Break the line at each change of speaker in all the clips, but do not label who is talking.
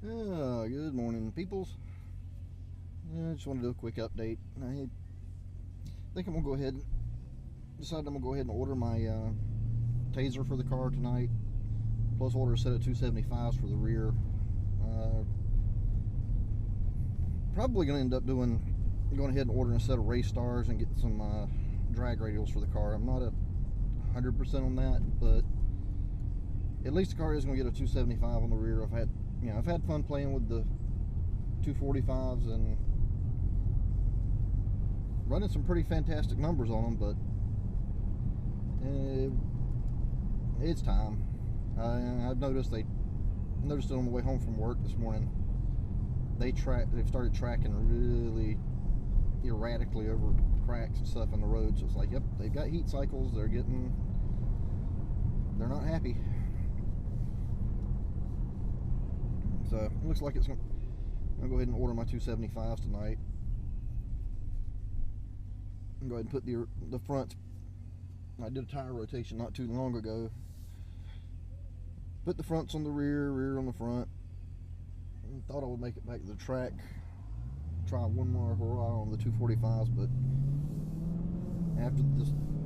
Good morning, peoples. I just want to do a quick update. I think I'm gonna go ahead and order my taser for the car tonight. Plus, order a set of 275s for the rear. Probably gonna end up going ahead and ordering a set of race stars and getting some drag radials for the car. I'm not 100% on that, but at least the car is gonna get a 275 on the rear. I've had fun playing with the 245s and running some pretty fantastic numbers on them, but it's time. I've noticed it on the way home from work this morning. They've started tracking really erratically over cracks and stuff in the road. So it's like, yep, they've got heat cycles. They're not happy. So it looks like I'm gonna go ahead and order my 275s tonight. I'm go ahead and put the front. I did a tire rotation not too long ago. Put the fronts on the rear on the front. Thought I would make it back to the track. Try one more hurrah on the 245s, but after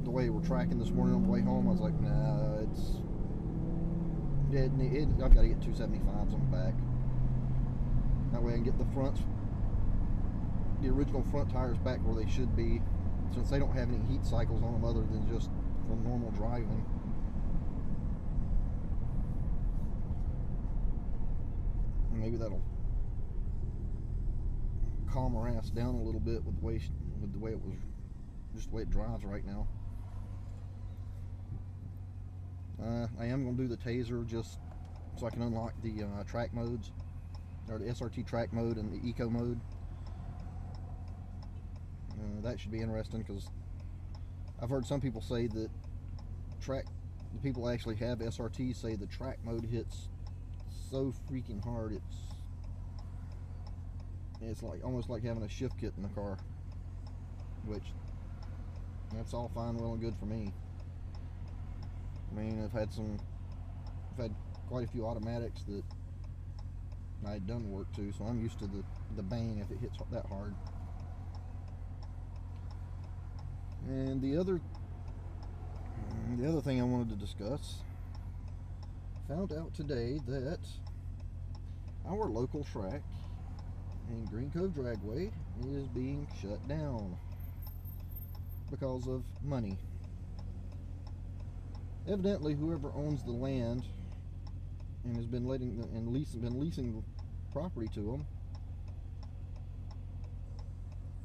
the way we're tracking this morning on the way home, I was like, nah, I've got to get 275s on the back. That way I can get the original front tires back where they should be, since they don't have any heat cycles on them other than just from normal driving. And maybe that'll calm our ass down a little bit with the way it was, just the way it drives right now. I am going to do the taser just so I can unlock the track modes, or the SRT track mode and the eco mode. That should be interesting, because I've heard some people say that the people that actually have SRT say the track mode hits so freaking hard, it's like almost like having a shift kit in the car, which that's all fine, well and good for me. I mean, I've had quite a few automatics that I had done work to, so I'm used to the bang if it hits that hard. And the other thing I wanted to discuss, found out today that our local track in Green Cove Dragway is being shut down because of money. Evidently, whoever owns the land and has been leasing the property to them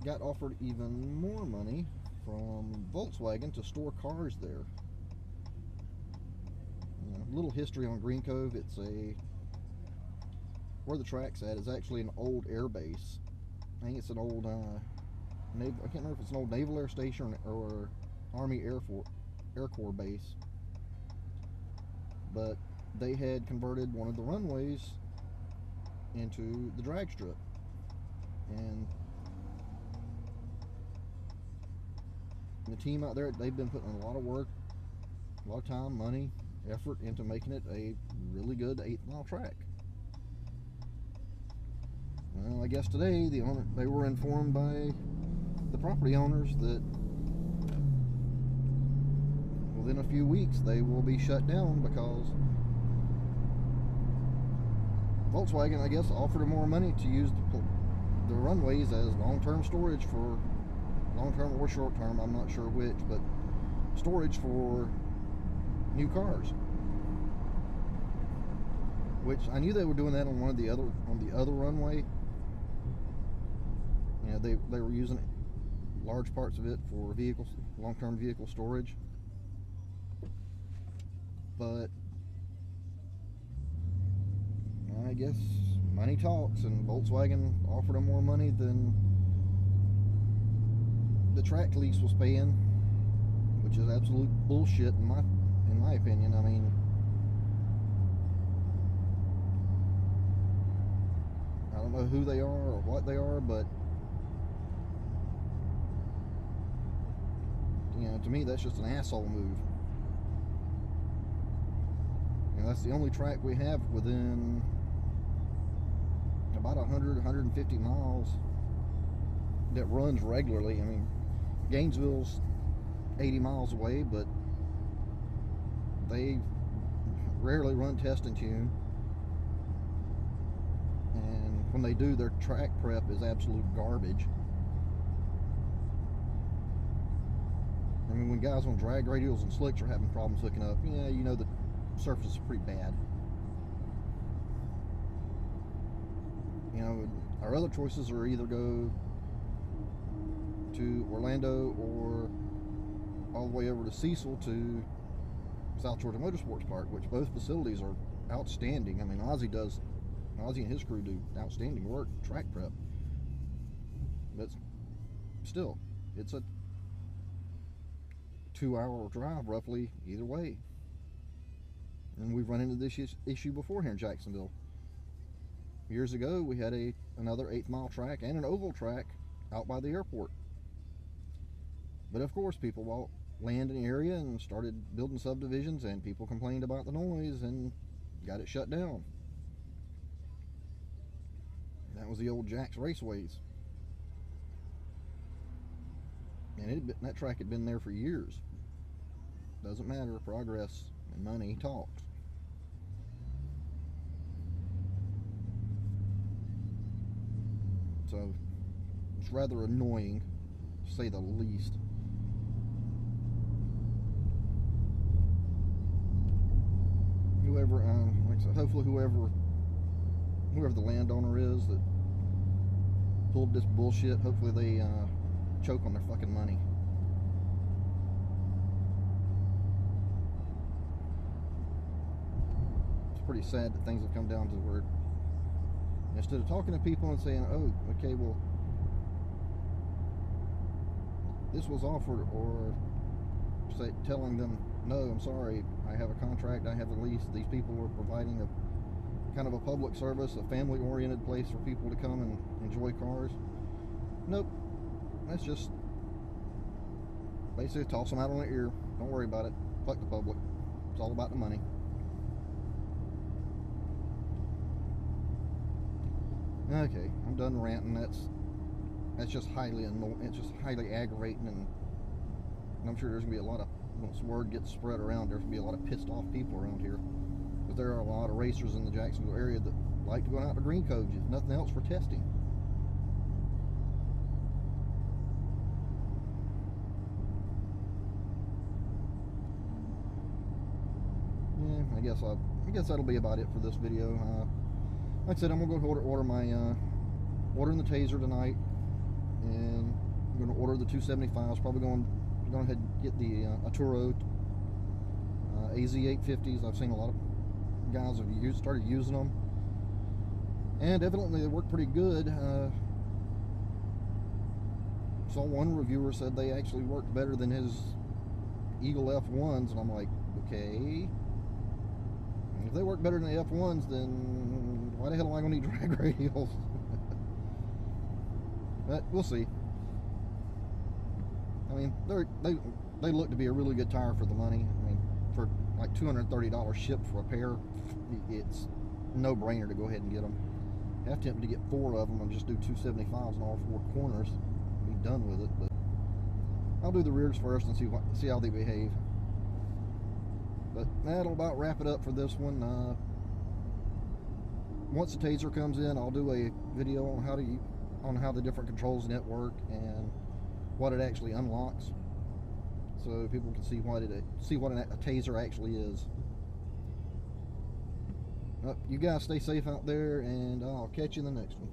got offered even more money from Volkswagen to store cars there. Little history on Green Cove. Where the track's at is actually an old air base. I think it's an old I can't remember if it's an old Naval Air Station or Army Air Corps base. But they had converted one of the runways into the drag strip, and the team out there, they've been putting a lot of work, a lot of time, money, effort into making it a really good 8-mile track. Well, I guess today they were informed by the property owners that within a few weeks they will be shut down because Volkswagen, I guess, offered them more money to use the runways as long-term storage for long-term or short-term, I'm not sure which, but storage for new cars. Which I knew they were doing that on the other runway. They were using large parts of it for long-term vehicle storage. But I guess money talks, and Volkswagen offered them more money than the track lease was paying, which is absolute bullshit in my opinion. I mean, I don't know who they are or what they are, but to me that's just an asshole move. That's the only track we have within about 150 miles that runs regularly. I mean, Gainesville's 80 miles away, but they rarely run test and tune. And when they do, their track prep is absolute garbage. I mean, when guys on drag radials and slicks are having problems hooking up, yeah, you know the surface is pretty bad. You know, our other choices are either go to Orlando or all the way over to Cecil to South Georgia Motorsports Park, which both facilities are outstanding. I mean, Ozzy and his crew do outstanding work, track prep. But still, it's a 2-hour drive roughly either way. And we've run into this issue before here in Jacksonville. Years ago, we had another 8th mile track and an oval track out by the airport. But of course, people land in the area and started building subdivisions, and people complained about the noise and got it shut down. That was the old Jack's Raceways. And that track had been there for years. Doesn't matter, progress and money talks. So it's rather annoying, to say the least. Whoever, like I said, hopefully whoever the landowner is that pulled this bullshit, hopefully they choke on their fucking money. It's pretty sad that things have come down to where instead of talking to people and saying, oh, okay, well, this was offered, or telling them, no, I'm sorry, I have a contract, I have a lease, these people are providing a kind of a public service, a family-oriented place for people to come and enjoy cars. Nope. That's just basically toss them out on the ear. Don't worry about it. Fuck the public. It's all about the money. Okay, I'm done ranting. That's just highly annoying. It's just highly aggravating, and I'm sure there's gonna be a lot of, once word gets spread around, there's gonna be a lot of pissed off people around here, because there are a lot of racers in the Jacksonville area that like to go out to green codes, if nothing else, for testing. Yeah, I guess that'll be about it for this video. Like I said, I'm gonna go ordering the Taser tonight, and I'm gonna order the 275s. Probably going ahead and get the Atturo AZ850's. I've seen a lot of guys have started using them, and evidently they work pretty good. Saw one reviewer said they actually worked better than his Eagle F1s, and I'm like, okay. If they work better than the F1s, then why the hell am I going to need drag radials? But we'll see. I mean, they look to be a really good tire for the money. I mean, for like $230 shipped for a pair, it's no brainer to go ahead and get them. Half tempted to get 4 of them and just do 275s in all 4 corners. Be done with it. But I'll do the rears first and see how they behave. But that'll about wrap it up for this one. Once the Taser comes in, I'll do a video on how the different controls network and what it actually unlocks, so people can see what a Taser actually is. You guys stay safe out there, and I'll catch you in the next one.